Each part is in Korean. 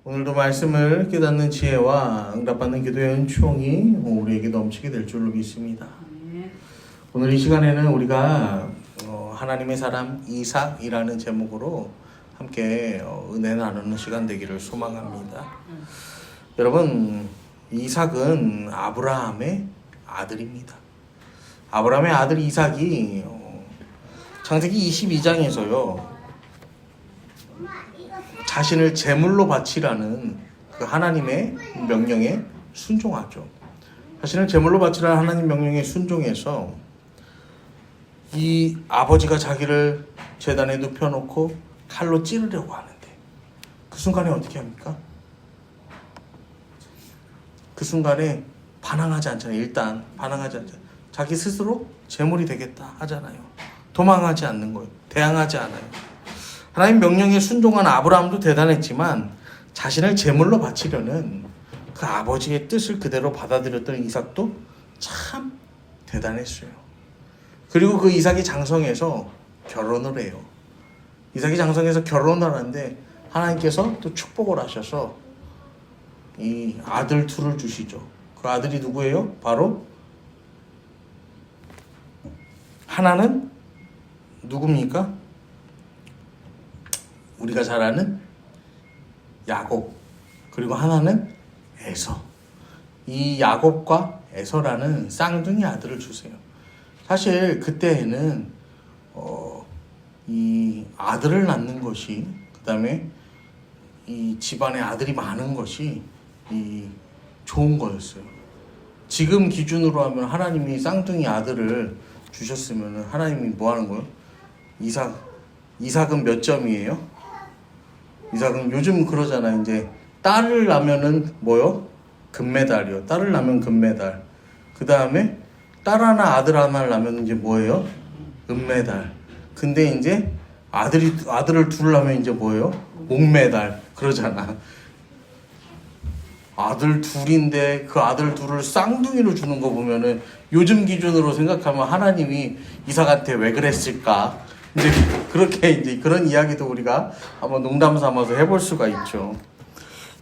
오늘도 말씀을 깨닫는 지혜와 응답받는 기도의 은총이 우리에게 넘치게 될 줄로 믿습니다. 오늘 이 시간에는 우리가 하나님의 사람 이삭이라는 제목으로 함께 은혜 나누는 시간 되기를 소망합니다. 여러분, 이삭은 아브라함의 아들입니다. 아브라함의 아들 이삭이 창세기 22장에서요 자신을 제물로 바치라는 그 하나님의 명령에 순종하죠. 자신을 제물로 바치라는 하나님 명령에 순종해서 이 아버지가 자기를 제단에 눕혀놓고 칼로 찌르려고 하는데 그 순간에 어떻게 합니까? 그 순간에 반항하지 않잖아요. 일단 반항하지 않잖아요. 자기 스스로 제물이 되겠다 하잖아요. 도망하지 않는 거예요. 대항하지 않아요. 하나님 명령에 순종한 아브라함도 대단했지만 자신을 제물로 바치려는 그 아버지의 뜻을 그대로 받아들였던 이삭도 참 대단했어요. 그리고 그 이삭이 장성해서 결혼을 해요. 이삭이 장성해서 결혼을 하는데 하나님께서 또 축복을 하셔서 이 아들 둘을 주시죠. 그 아들이 누구예요? 바로 하나는 누굽니까? 우리가 잘 아는 야곱, 그리고 하나는 에서. 이 야곱과 에서라는 쌍둥이 아들을 주세요. 사실 그때에는 이 아들을 낳는 것이, 그 다음에 이 집안에 아들이 많은 것이 이 좋은 거였어요. 지금 기준으로 하면 하나님이 쌍둥이 아들을 주셨으면 하나님이 뭐 하는 거예요? 이삭은 몇 점이에요? 이삭은 요즘 그러잖아요. 이제 딸을 낳으면은 뭐요? 금메달이요. 딸을 낳으면 금메달. 그 다음에 딸 하나 아들 하나를 낳으면 이제 뭐예요? 은메달. 근데 이제 아들을 둘 낳으면 이제 뭐예요? 목메달. 그러잖아. 아들 둘인데 그 아들 둘을 쌍둥이로 주는 거 보면은 요즘 기준으로 생각하면 하나님이 이삭한테 왜 그랬을까? 이제 그렇게 이제 그런 이야기도 우리가 한번 농담 삼아서 해볼 수가 있죠.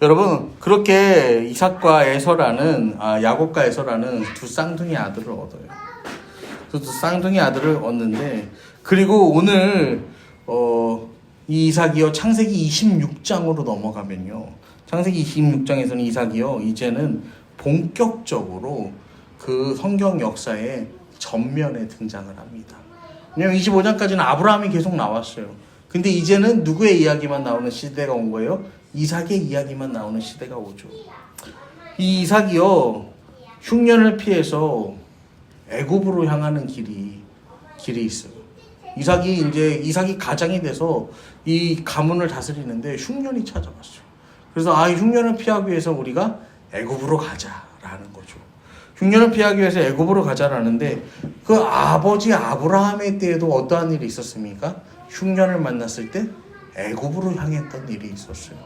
여러분, 그렇게 이삭과 에서라는 야곱과 에서라는 두 쌍둥이 아들을 얻어요. 두 쌍둥이 아들을 얻는데, 그리고 오늘 이 이삭이요 창세기 26장으로 넘어가면요, 창세기 26장에서는 이삭이요 이제는 본격적으로 그 성경 역사의 전면에 등장을 합니다. 왜냐면 25장까지는 아브라함이 계속 나왔어요. 근데 이제는 누구의 이야기만 나오는 시대가 온 거예요? 이삭의 이야기만 나오는 시대가 오죠. 이 이삭이요 흉년을 피해서 애굽으로 향하는 길이 있어요. 이삭이 가장이 돼서 이 가문을 다스리는데 흉년이 찾아왔어요. 그래서 이 흉년을 피하기 위해서 우리가 애굽으로 가자라는 거죠. 흉년을 피하기 위해서 애굽으로 가자라는데, 그 아버지 아브라함의 때에도 어떠한 일이 있었습니까? 흉년을 만났을 때 애굽으로 향했던 일이 있었어요.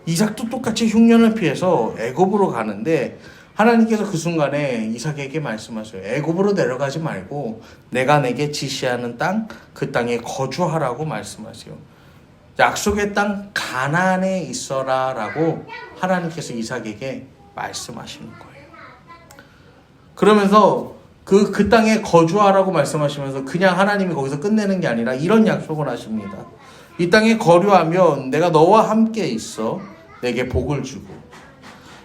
이삭도 똑같이 흉년을 피해서 애굽으로 가는데 하나님께서 그 순간에 이삭에게 말씀하세요. 애굽으로 내려가지 말고 내가 내게 지시하는 땅, 그 땅에 거주하라고 말씀하세요. 약속의 땅 가나안에 있어라 라고 하나님께서 이삭에게 말씀하시는 거예요. 그러면서 그 땅에 거주하라고 말씀하시면서 그냥 하나님이 거기서 끝내는 게 아니라 이런 약속을 하십니다. 이 땅에 거류하면 내가 너와 함께 있어 내게 복을 주고,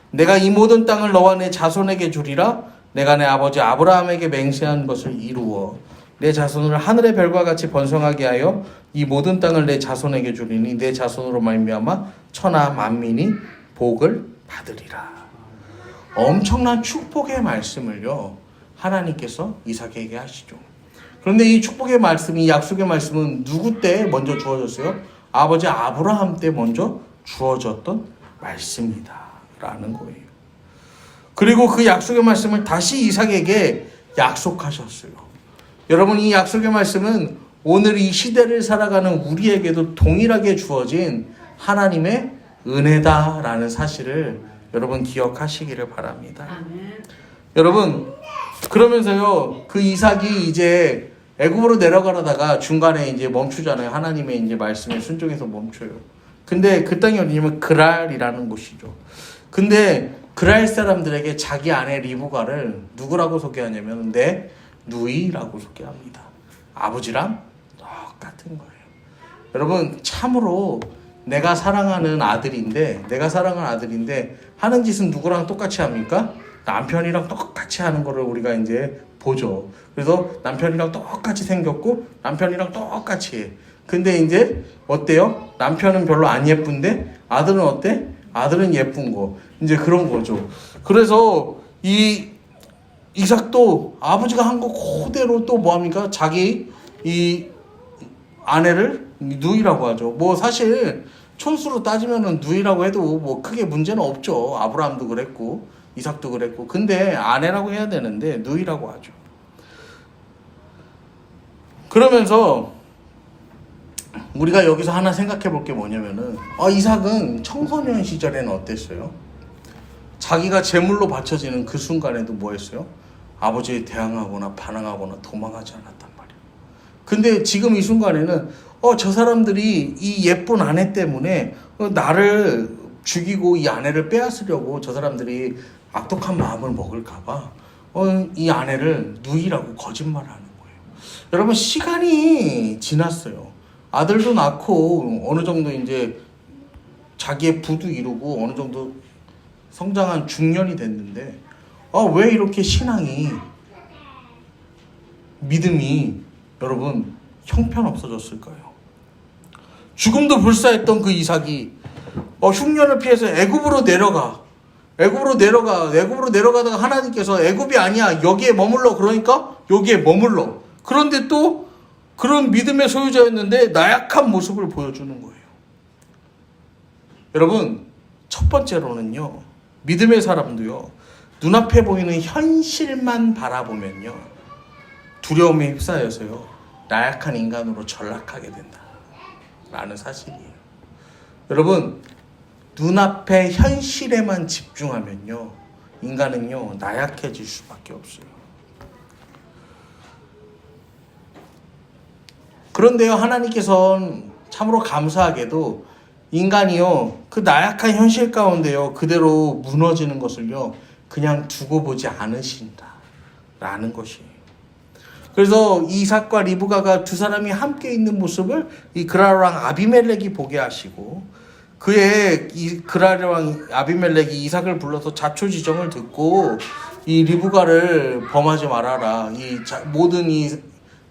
내가 이 모든 땅을 너와 내 자손에게 주리라. 내가 내 아버지 아브라함에게 맹세한 것을 이루어 내 자손을 하늘의 별과 같이 번성하게 하여 이 모든 땅을 내 자손에게 주리니 내 자손으로 말미암아 천하 만민이 복을 받으리라. 엄청난 축복의 말씀을요 하나님께서 이삭에게 하시죠. 그런데 이 축복의 말씀, 이 약속의 말씀은 누구 때 먼저 주어졌어요? 아버지 아브라함 때 먼저 주어졌던 말씀이다 라는 거예요. 그리고 그 약속의 말씀을 다시 이삭에게 약속하셨어요. 여러분, 이 약속의 말씀은 오늘 이 시대를 살아가는 우리에게도 동일하게 주어진 하나님의 은혜다라는 사실을 여러분 기억하시기를 바랍니다. 아멘. 여러분, 그러면서요 그 이삭이 이제 애굽으로 내려가려다가 중간에 이제 멈추잖아요. 하나님의 이제 말씀에 순종해서 멈춰요. 근데 그 땅이 어디냐면 그랄이라는 곳이죠. 근데 그랄 사람들에게 자기 아내 리브가를 누구라고 소개하냐면 내 누이라고 소개합니다. 아버지랑 똑같은 거예요. 여러분 참으로 내가 사랑하는 아들인데 하는 짓은 누구랑 똑같이 합니까? 남편이랑 똑같이 하는 거를 우리가 이제 보죠. 그래서 남편이랑 똑같이 생겼고 남편이랑 똑같이 해. 근데 이제 어때요? 남편은 별로 안 예쁜데 아들은 어때? 아들은 예쁜 거. 이제 그런 거죠. 그래서 이 이삭도 아버지가 한 거 그대로 또 뭐합니까? 자기 이 아내를 누이라고 하죠. 뭐 사실 촌수로 따지면은 누이라고 해도 뭐 크게 문제는 없죠. 아브라함도 그랬고 이삭도 그랬고. 근데 아내라고 해야 되는데 누이라고 하죠. 그러면서 우리가 여기서 하나 생각해 볼 게 뭐냐면은 이삭은 청소년 시절에는 어땠어요? 자기가 제물로 바쳐지는 그 순간에도 뭐 했어요? 아버지에 대항하거나 반항하거나 도망하지 않았단 말이에요. 근데 지금 이 순간에는 저 사람들이 이 예쁜 아내 때문에 나를 죽이고 이 아내를 빼앗으려고 저 사람들이 악독한 마음을 먹을까봐 이 아내를 누이라고 거짓말하는 거예요. 여러분 시간이 지났어요. 아들도 낳고 어느 정도 이제 자기의 부도 이루고 어느 정도 성장한 중년이 됐는데 왜 이렇게 신앙이 믿음이 여러분 형편없어졌을까요? 죽음도 불사했던 그 이삭이 흉년을 피해서 애굽으로 내려가다가 하나님께서 애굽이 아니야 여기에 머물러 그러니까 여기에 머물러. 그런데 또 그런 믿음의 소유자였는데 나약한 모습을 보여주는 거예요. 여러분 첫 번째로는요 믿음의 사람도요 눈앞에 보이는 현실만 바라보면요 두려움에 휩싸여서요 나약한 인간으로 전락하게 된다 라는 사실이에요. 여러분 눈앞의 현실에만 집중하면요 인간은요 나약해질 수밖에 없어요. 그런데요 하나님께서는 참으로 감사하게도 인간이요 그 나약한 현실 가운데요 그대로 무너지는 것을요 그냥 두고 보지 않으신다라는 것이에요. 그래서 이삭과 리브가가 두 사람이 함께 있는 모습을 이 그랄 왕 아비멜렉이 보게 하시고 그의 이 그랄 왕 아비멜렉이 이삭을 불러서 자초지정을 듣고 이 리브가를 범하지 말아라 이 모든 이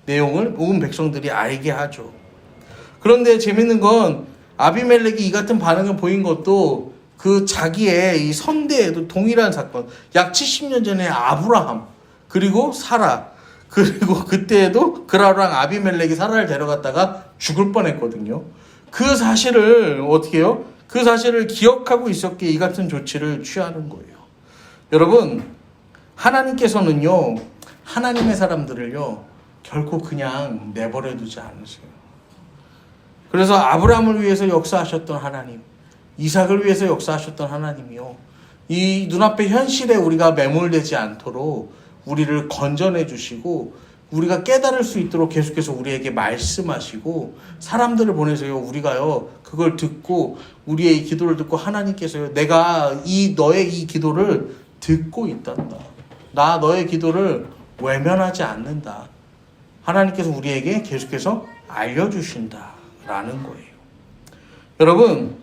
내용을 온 백성들이 알게 하죠. 그런데 재밌는 건 아비멜렉이 이 같은 반응을 보인 것도 그 자기의 이 선대에도 동일한 사건 약 70년 전에 아브라함 그리고 사라 그리고 그때에도 그랄 왕 아비멜렉이 사라를 데려갔다가 죽을 뻔했거든요. 그 사실을 어떻게 해요? 그 사실을 기억하고 있었기에 이 같은 조치를 취하는 거예요. 여러분 하나님께서는요 하나님의 사람들을요 결코 그냥 내버려 두지 않으세요. 그래서 아브라함을 위해서 역사하셨던 하나님, 이삭을 위해서 역사하셨던 하나님이요. 이 눈앞의 현실에 우리가 매몰되지 않도록 우리를 건져내 주시고 우리가 깨달을 수 있도록 계속해서 우리에게 말씀하시고 사람들을 보내서요. 우리가요. 그걸 듣고 우리의 이 기도를 듣고 하나님께서요. 내가 너의 이 기도를 듣고 있단다. 나 너의 기도를 외면하지 않는다. 하나님께서 우리에게 계속해서 알려주신다라는 거예요. 여러분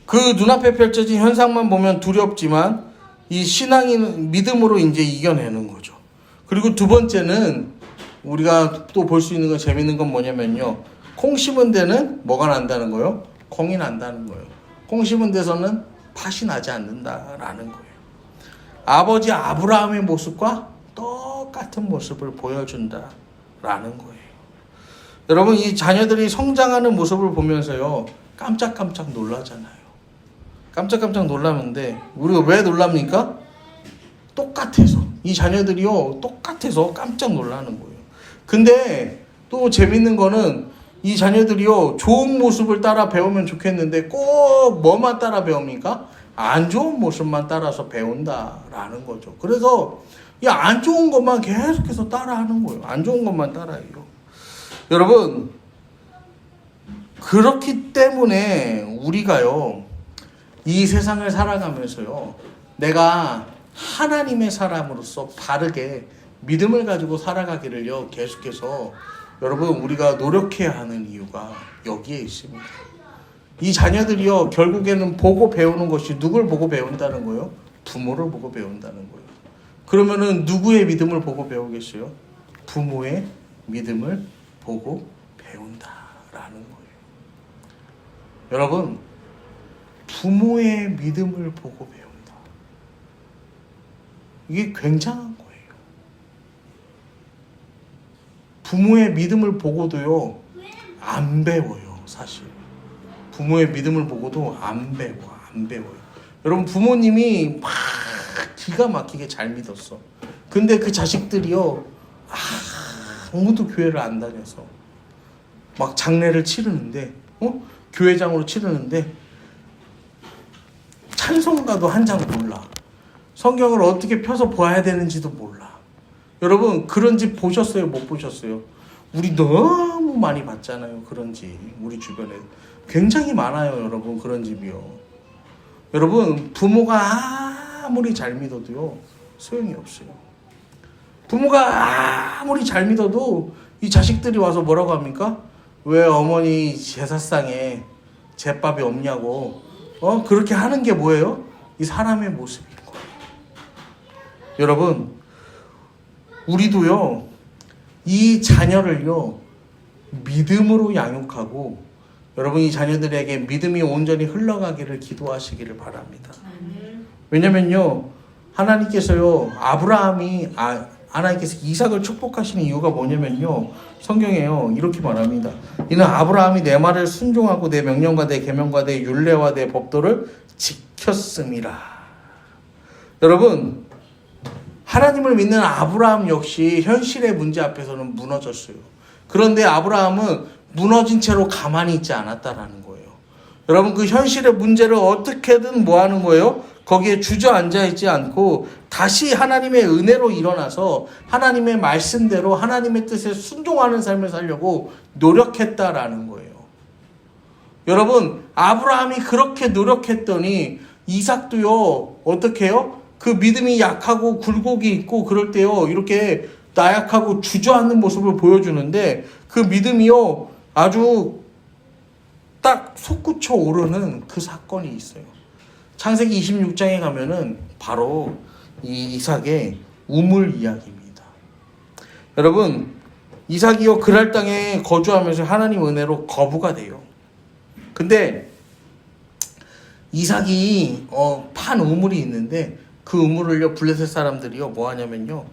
그 눈앞에 펼쳐진 현상만 보면 두렵지만 이 신앙인 믿음으로 이제 이겨내는 거죠. 그리고 두 번째는 우리가 또 볼 수 있는 건 재밌는 건 뭐냐면요. 콩 심은 데는 뭐가 난다는 거예요? 콩이 난다는 거예요. 콩 심은 데서는 팥이 나지 않는다라는 거예요. 아버지 아브라함의 모습과 똑같은 모습을 보여준다라는 거예요. 여러분 이 자녀들이 성장하는 모습을 보면서요. 깜짝깜짝 놀라잖아요. 깜짝깜짝 놀라는데 우리가 왜 놀랍니까? 똑같아서. 이 자녀들이요. 똑같아서 깜짝 놀라는 거예요. 근데 또 재밌는 거는 이 자녀들이요. 좋은 모습을 따라 배우면 좋겠는데 꼭 뭐만 따라 배웁니까? 안 좋은 모습만 따라서 배운다라는 거죠. 그래서 이 안 좋은 것만 계속해서 따라하는 거예요. 안 좋은 것만 따라해요. 여러분 그렇기 때문에 우리가요, 이 세상을 살아가면서요, 내가 하나님의 사람으로서 바르게 믿음을 가지고 살아가기를요, 계속해서 여러분 우리가 노력해야 하는 이유가 여기에 있습니다. 이 자녀들이요, 결국에는 보고 배우는 것이 누굴 보고 배운다는 거예요? 부모를 보고 배운다는 거예요. 그러면은 누구의 믿음을 보고 배우겠어요? 부모의 믿음을 보고 배운다라는 거예요. 여러분, 부모의 믿음을 보고 배운다. 이게 굉장한 거예요. 부모의 믿음을 보고도요, 안 배워요, 사실. 부모의 믿음을 보고도 안 배워요. 여러분, 부모님이 막 기가 막히게 잘 믿었어. 근데 그 자식들이요, 아무도 교회를 안 다녀서 막 장례를 치르는데, 교회장으로 치르는데 찬송가도 한 장 몰라. 성경을 어떻게 펴서 봐야 되는지도 몰라. 여러분, 그런 집 보셨어요? 못 보셨어요? 우리 너무 많이 봤잖아요. 그런 집. 우리 주변에 굉장히 많아요. 여러분, 그런 집이요. 여러분, 부모가 아무리 잘 믿어도요, 소용이 없어요. 부모가 아무리 잘 믿어도 이 자식들이 와서 뭐라고 합니까? 왜 어머니 제사상에 제밥이 없냐고, 그렇게 하는 게 뭐예요? 이 사람의 모습인 거예요. 여러분, 우리도요, 이 자녀를요, 믿음으로 양육하고, 여러분, 이 자녀들에게 믿음이 온전히 흘러가기를 기도하시기를 바랍니다. 왜냐면요, 하나님께서요, 하나님께서 이삭을 축복하시는 이유가 뭐냐면요, 성경에요, 이렇게 말합니다. 이는 아브라함이 내 말을 순종하고 내 명령과 내 계명과 내 율례와 내 법도를 지켰음이라. 여러분, 하나님을 믿는 아브라함 역시 현실의 문제 앞에서는 무너졌어요. 그런데 아브라함은 무너진 채로 가만히 있지 않았다라는 거예요. 여러분, 그 현실의 문제를 어떻게든 뭐 하는 거예요? 거기에 주저앉아 있지 않고 다시 하나님의 은혜로 일어나서 하나님의 말씀대로 하나님의 뜻에 순종하는 삶을 살려고 노력했다라는 거예요. 여러분, 아브라함이 그렇게 노력했더니 이삭도요, 어떻게 해요? 그 믿음이 약하고 굴곡이 있고 그럴 때요, 이렇게 나약하고 주저앉는 모습을 보여주는데 그 믿음이요, 아주 딱 솟구쳐 오르는 그 사건이 있어요. 창세기 26장에 가면은 바로 이 이삭의 우물 이야기입니다. 여러분, 이삭이요, 그랄 땅에 거주하면서 하나님 은혜로 거부가 돼요. 근데 이삭이 판 우물이 있는데 그 우물을요, 블레셋 사람들이요, 뭐 하냐면요,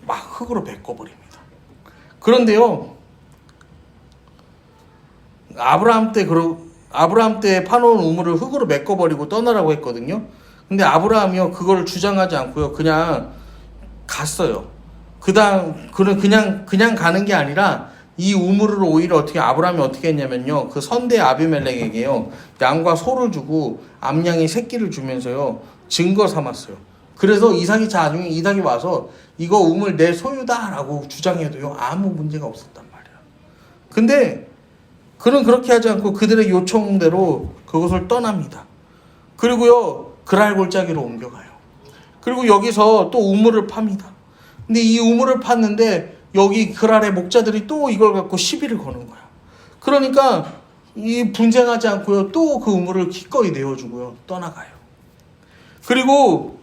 막 흙으로 메꿔버립니다. 그런데요, 아브라함 때 파놓은 우물을 흙으로 메꿔버리고 떠나라고 했거든요. 근데 아브라함이요, 그걸 주장하지 않고요, 그냥 갔어요. 그냥 가는 게 아니라 이 우물을 오히려 아브라함이 어떻게 했냐면요, 그 선대 아비멜렉에게요, 양과 소를 주고 암양의 새끼를 주면서요, 증거 삼았어요. 그래서 나중에 이삭이 와서 이거 우물 내 소유다라고 주장해도요, 아무 문제가 없었단 말이야. 근데 그는 그렇게 하지 않고 그들의 요청대로 그것을 떠납니다. 그리고요, 그랄 골짜기로 옮겨가요. 그리고 여기서 또 우물을 팝니다. 근데 이 우물을 팠는데 여기 그랄의 목자들이 또 이걸 갖고 시비를 거는 거야. 그러니까 이 분쟁하지 않고요, 또 그 우물을 기꺼이 내어주고요, 떠나가요. 그리고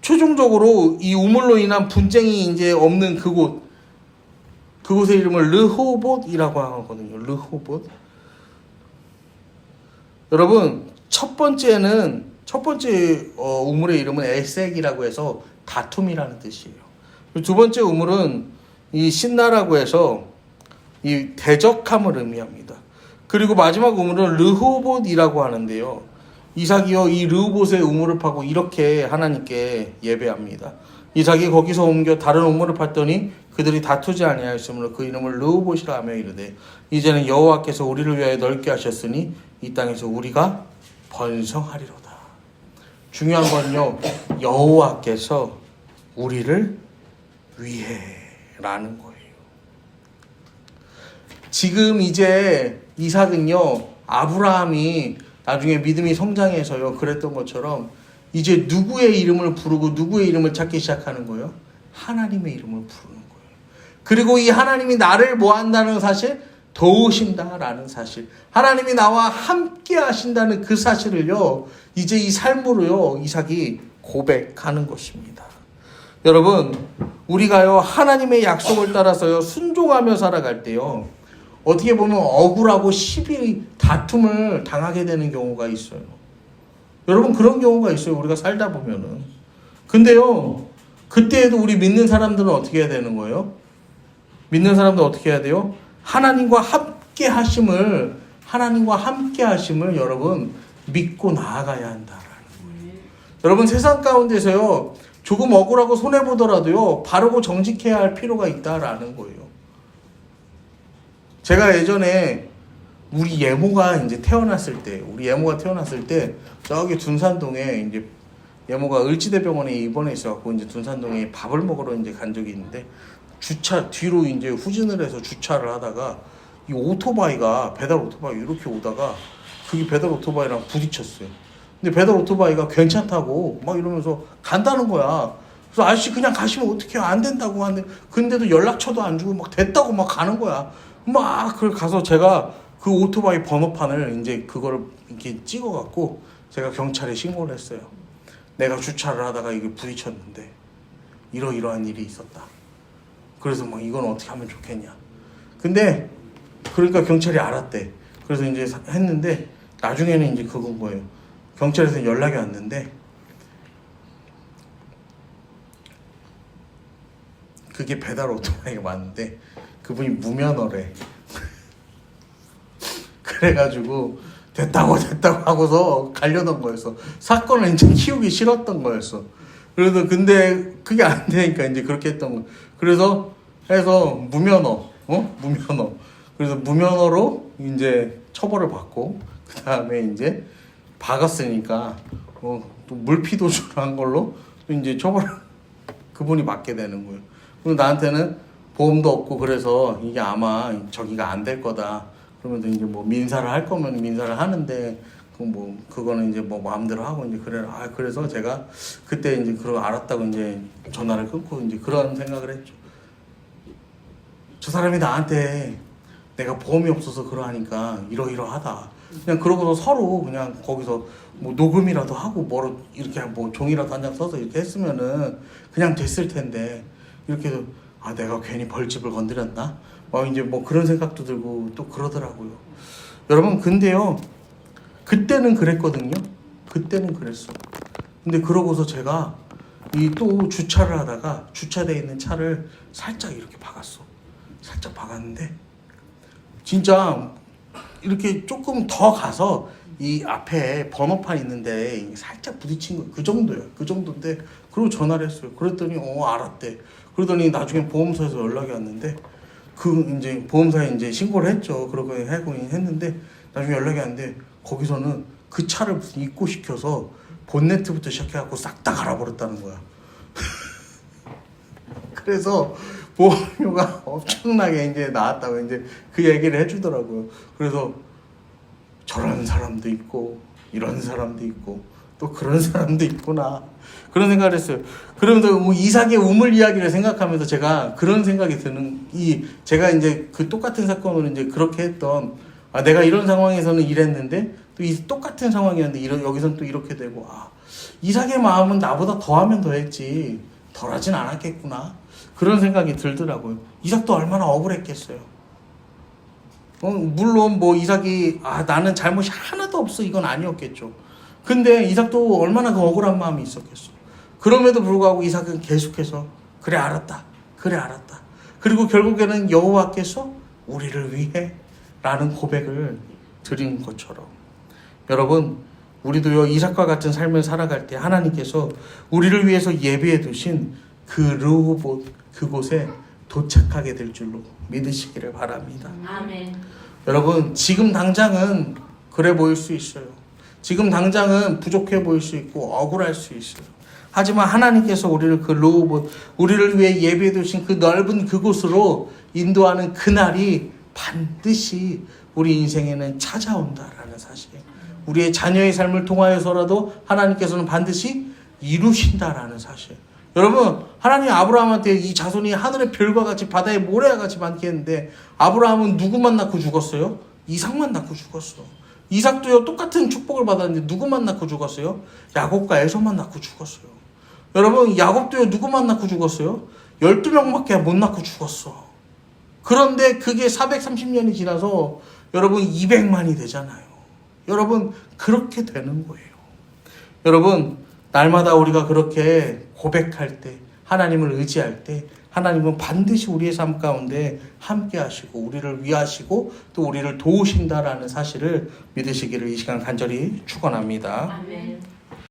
최종적으로 이 우물로 인한 분쟁이 이제 없는 그곳의 이름을 르호봇이라고 하거든요. 르호봇. 여러분, 첫 번째 우물의 이름은 에색이라고 해서 다툼이라는 뜻이에요. 두 번째 우물은 이 신나라고 해서 이 대적함을 의미합니다. 그리고 마지막 우물은 르호봇이라고 하는데요, 이삭이요, 이 르호봇의 우물을 파고 이렇게 하나님께 예배합니다. 이삭이 거기서 옮겨 다른 우물을 팠더니 그들이 다투지 아니하였으므로 그 이름을 르호봇이라 하며 이르되, 이제는 여호와께서 우리를 위하여 넓게 하셨으니 이 땅에서 우리가 번성하리로다. 중요한 건요, 여호와께서 우리를 위해라는 거예요. 지금 이제 이삭은요, 아브라함이 나중에 믿음이 성장해서요, 그랬던 것처럼 이제 누구의 이름을 부르고 누구의 이름을 찾기 시작하는 거예요? 하나님의 이름을 부르는 거예요. 그리고 이 하나님이 나를 뭐 한다는 사실? 도우신다라는 사실. 하나님이 나와 함께 하신다는 그 사실을요, 이제 이 삶으로요, 이삭이 고백하는 것입니다. 여러분, 우리가요, 하나님의 약속을 따라서요, 순종하며 살아갈 때요, 어떻게 보면 억울하고 시비, 다툼을 당하게 되는 경우가 있어요. 여러분, 그런 경우가 있어요. 우리가 살다 보면은. 근데요, 그때에도 우리 믿는 사람들은 어떻게 해야 되는 거예요? 믿는 사람들은 어떻게 해야 돼요? 하나님과 함께 하심을 여러분, 믿고 나아가야 한다라는 거예요. 여러분, 세상 가운데서요, 조금 억울하고 손해보더라도요, 바르고 정직해야 할 필요가 있다라는 거예요. 제가 예전에 우리 예모가 태어났을 때, 저기 둔산동에 이제 예모가 을지대병원에 입원해 있어갖고 이제 둔산동에 밥을 먹으러 이제 간 적이 있는데, 뒤로 이제 후진을 해서 주차를 하다가 이 오토바이가, 배달 오토바이 이렇게 오다가 그게 배달 오토바이랑 부딪혔어요. 근데 배달 오토바이가 괜찮다고 막 이러면서 간다는 거야. 그래서 아저씨 그냥 가시면 어떡해요? 안 된다고 하는데, 근데도 연락처도 안 주고 막 됐다고 막 가는 거야. 막 그걸 가서 제가 그 오토바이 번호판을 이제 그거를 이렇게 찍어갖고 제가 경찰에 신고를 했어요. 내가 주차를 하다가 이게 부딪혔는데 이러이러한 일이 있었다. 그래서 막 이건 어떻게 하면 좋겠냐. 근데 그러니까 경찰이 알았대. 그래서 이제 했는데 나중에는 이제 그건 거예요. 경찰에서 연락이 왔는데 그게 배달 오토바이가 맞는데 그분이 무면허래. 그래가지고 됐다고 하고서 가려던 거였어. 사건을 이제 키우기 싫었던 거였어. 그래서 근데 그게 안 되니까 이제 그렇게 했던 거. 그래서 해서 무면허. 그래서 무면허로 이제 처벌을 받고, 그 다음에 이제 박았으니까 또 물피도주한 걸로 또 이제 처벌을 그분이 받게 되는 거예요. 그리고 나한테는 보험도 없고 그래서 이게 아마 저기가 안 될 거다. 그러면서 이제 뭐 민사를 할 거면 민사를 하는데 그거는 이제 뭐 마음대로 하고 이제 그래. 그래서 제가 그때 이제 그걸 알았다고 이제 전화를 끊고 이제 그런 생각을 했죠. 저 사람이 나한테 내가 보험이 없어서 그러하니까 이러이러하다. 그냥 그러고서 서로 그냥 거기서 뭐 녹음이라도 하고 뭐로 이렇게 뭐 종이라도 한 장 써서 이렇게 했으면은 그냥 됐을 텐데, 이렇게 내가 괜히 벌집을 건드렸나? 이제 뭐 그런 생각도 들고 또 그러더라고요. 여러분, 근데요, 그때는 그랬거든요. 그때는 그랬어. 근데 그러고서 제가 또 주차를 하다가 주차되어 있는 차를 살짝 이렇게 박았어. 살짝 박았는데 진짜 이렇게 조금 더 가서 이 앞에 번호판 있는데 살짝 부딪힌 거, 그 정도야. 그 정도인데, 그리고 전화를 했어요. 그랬더니 알았대. 그러더니 나중에 보험사에서 연락이 왔는데, 이제 보험사에 이제 신고를 했죠. 그러고 하고 했는데 나중에 연락이 왔는데, 거기서는 그 차를 무슨 입고시켜서 본네트부터 시작해갖고 싹 다 갈아버렸다는 거야. 그래서 보험료가 엄청나게 이제 나왔다고 이제 그 얘기를 해주더라고요. 그래서 저런 사람도 있고 이런 사람도 있고 또 그런 사람도 있구나, 그런 생각을 했어요. 그러면서 뭐 이삭의 우물 이야기를 생각하면서 제가 그런 생각이 드는, 제가 이제 그 똑같은 사건으로 이제 그렇게 했던, 내가 이런 상황에서는 이랬는데 또 이 똑같은 상황이었는데 여기서는 또 이렇게 되고, 이삭의 마음은 나보다 더하면 더했지 덜하진 않았겠구나, 그런 생각이 들더라고요. 이삭도 얼마나 억울했겠어요. 물론 뭐 이삭이 나는 잘못이 하나도 없어 이건 아니었겠죠. 근데 이삭도 얼마나 그 억울한 마음이 있었겠어. 그럼에도 불구하고 이삭은 계속해서 그래 알았다. 그리고 결국에는 여호와께서 우리를 위해 라는 고백을 드린 것처럼, 여러분, 우리도요 이삭과 같은 삶을 살아갈 때 하나님께서 우리를 위해서 예비해 두신 그 르호봇, 그곳에 도착하게 될 줄로 믿으시기를 바랍니다. 아멘. 여러분, 지금 당장은 그래 보일 수 있어요. 지금 당장은 부족해 보일 수 있고 억울할 수 있어요. 하지만 하나님께서 우리를 그 르호봇, 우리를 위해 예비해 두신 그 넓은 그곳으로 인도하는 그날이 반드시 우리 인생에는 찾아온다라는 사실. 우리의 자녀의 삶을 통하여서라도 하나님께서는 반드시 이루신다라는 사실. 여러분, 하나님 아브라함한테 이 자손이 하늘의 별과 같이 바다의 모래와 같이 많게 했는데 아브라함은 누구만 낳고 죽었어요? 이삭만 낳고 죽었어. 이삭도요 똑같은 축복을 받았는데 누구만 낳고 죽었어요? 야곱과 에서만 낳고 죽었어요. 여러분, 야곱도요 누구만 낳고 죽었어요? 12명밖에 못 낳고 죽었어. 그런데 그게 430년이 지나서 여러분 200만이 되잖아요. 여러분, 그렇게 되는 거예요. 여러분, 날마다 우리가 그렇게 고백할 때, 하나님을 의지할 때 하나님은 반드시 우리의 삶 가운데 함께 하시고 우리를 위하시고 또 우리를 도우신다라는 사실을 믿으시기를 이 시간 간절히 축원합니다. 아멘.